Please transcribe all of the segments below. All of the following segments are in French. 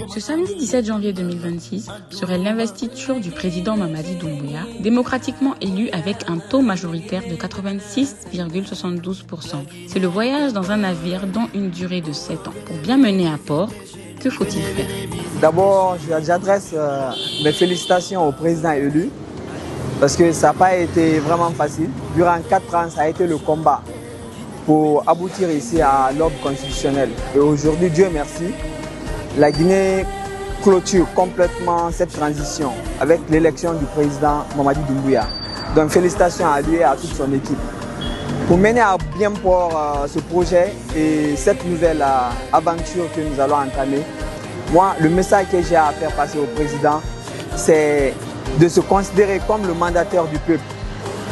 Ce samedi 17 janvier 2026 serait l'investiture du président Mamadi Doumbouya, démocratiquement élu avec un taux majoritaire de 86,72%. C'est le voyage dans un navire dont une durée de 7 ans. Pour bien mener à port, que faut-il faire? D'abord, j'adresse mes félicitations au président élu parce que ça n'a pas été vraiment facile. Durant 4 ans, ça a été le combat pour aboutir ici à l'ordre constitutionnel. Et aujourd'hui, Dieu merci, la Guinée clôture complètement cette transition avec l'élection du président Mamadi Doumbouya. Donc félicitations à lui et à toute son équipe. Pour mener à bien port ce projet et cette nouvelle aventure que nous allons entamer, moi, le message que j'ai à faire passer au président, c'est de se considérer comme le mandataire du peuple.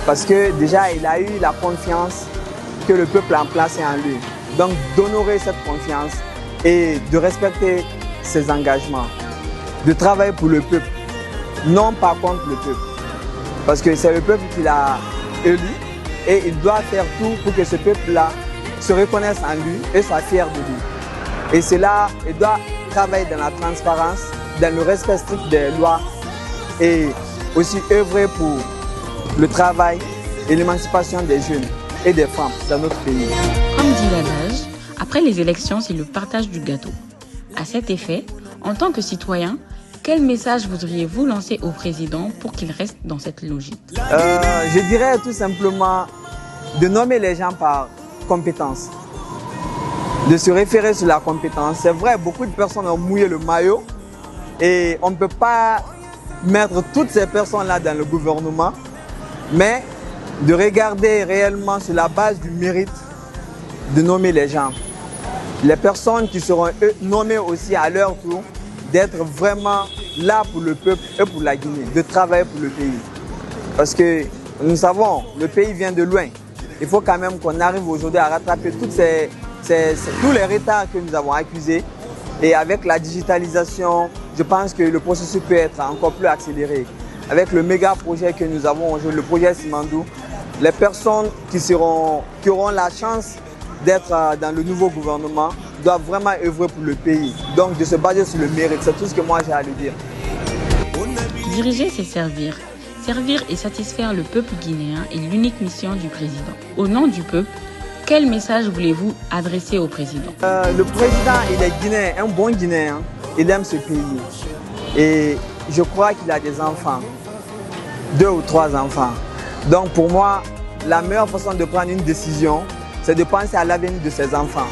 Parce que déjà, il a eu la confiance que le peuple a placée en lui. Donc d'honorer cette confiance et de respecter ses engagements. De travailler pour le peuple, non pas contre le peuple. Parce que c'est le peuple qui l'a élu. Et il doit faire tout pour que ce peuple-là se reconnaisse en lui et soit fier de lui. Et c'est là, il doit travailler dans la transparence, dans le respect strict des lois et aussi œuvrer pour le travail et l'émancipation des jeunes et des femmes dans notre pays. Comme dit l'adage, après les élections, c'est le partage du gâteau. À cet effet, en tant que citoyen, quel message voudriez-vous lancer au président pour qu'il reste dans cette logique? Je dirais tout simplement de nommer les gens par compétence, de se référer sur la compétence. C'est vrai, beaucoup de personnes ont mouillé le maillot et on ne peut pas mettre toutes ces personnes-là dans le gouvernement, mais de regarder réellement sur la base du mérite de nommer les gens. Les personnes qui seront nommées aussi à leur tour, d'être vraiment là pour le peuple et pour la Guinée, de travailler pour le pays. Parce que nous savons, le pays vient de loin. Il faut quand même qu'on arrive aujourd'hui à rattraper tous les retards que nous avons accusés. Et avec la digitalisation, je pense que le processus peut être encore plus accéléré. Avec le méga projet que nous avons aujourd'hui, le projet Simandou, les personnes qui auront la chance d'être dans le nouveau gouvernement doivent vraiment œuvrer pour le pays. Donc de se baser sur le mérite, c'est tout ce que moi j'ai à lui dire. Diriger, c'est servir. Servir et satisfaire le peuple guinéen est l'unique mission du président. Au nom du peuple, quel message voulez-vous adresser au président? Le président, il est guinéen, un bon Guinéen. Il aime ce pays. Et je crois qu'il a des enfants, 2 ou 3 enfants. Donc pour moi, la meilleure façon de prendre une décision, c'est de penser à l'avenir de ses enfants.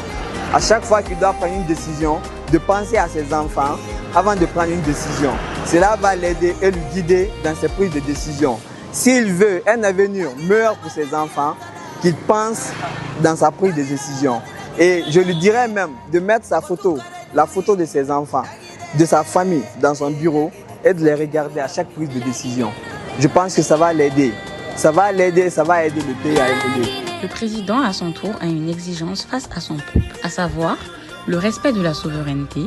À chaque fois qu'il doit prendre une décision, de penser à ses enfants avant de prendre une décision. Cela va l'aider et lui guider dans ses prises de décision. S'il veut un avenir meilleur pour ses enfants, qu'il pense dans sa prise de décision. Et je lui dirais même de mettre sa photo, la photo de ses enfants, de sa famille dans son bureau et de les regarder à chaque prise de décision. Je pense que ça va l'aider. Ça va l'aider, ça va aider le pays à évoluer. Le président, à son tour, a une exigence face à son peuple, à savoir le respect de la souveraineté,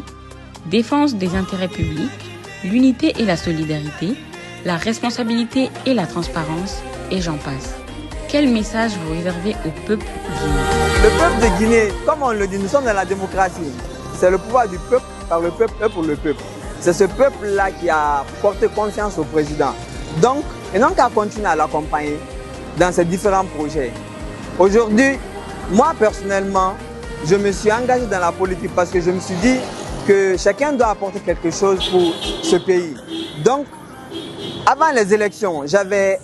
défense des intérêts publics, l'unité et la solidarité, la responsabilité et la transparence, et j'en passe. Quel message vous réservez au peuple guinéen? Le peuple de Guinée, comme on le dit, nous sommes dans la démocratie. C'est le pouvoir du peuple, par le peuple et pour le peuple. C'est ce peuple-là qui a porté confiance au président. Donc, et non qu'à continuer à l'accompagner dans ces différents projets. Aujourd'hui, moi personnellement, je me suis engagé dans la politique parce que je me suis dit que chacun doit apporter quelque chose pour ce pays. Donc, avant les élections, j'avais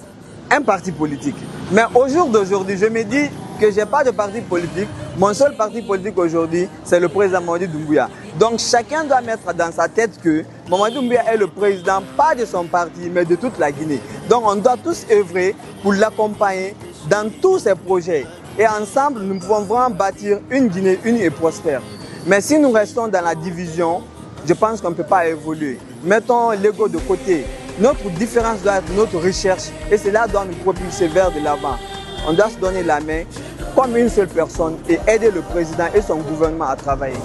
un parti politique. Mais au jour d'aujourd'hui, je me dis que je n'ai pas de parti politique. Mon seul parti politique aujourd'hui, c'est le président Mamadi Doumbouya. Donc chacun doit mettre dans sa tête que Mamadi Doumbouya est le président, pas de son parti, mais de toute la Guinée. Donc on doit tous œuvrer pour l'accompagner dans tous ses projets. Et ensemble, nous pouvons vraiment bâtir une Guinée unie et prospère. Mais si nous restons dans la division, je pense qu'on ne peut pas évoluer. Mettons l'ego de côté. Notre différence doit être notre recherche et cela doit nous propulser vers de l'avant. On doit se donner la main comme une seule personne et aider le président et son gouvernement à travailler.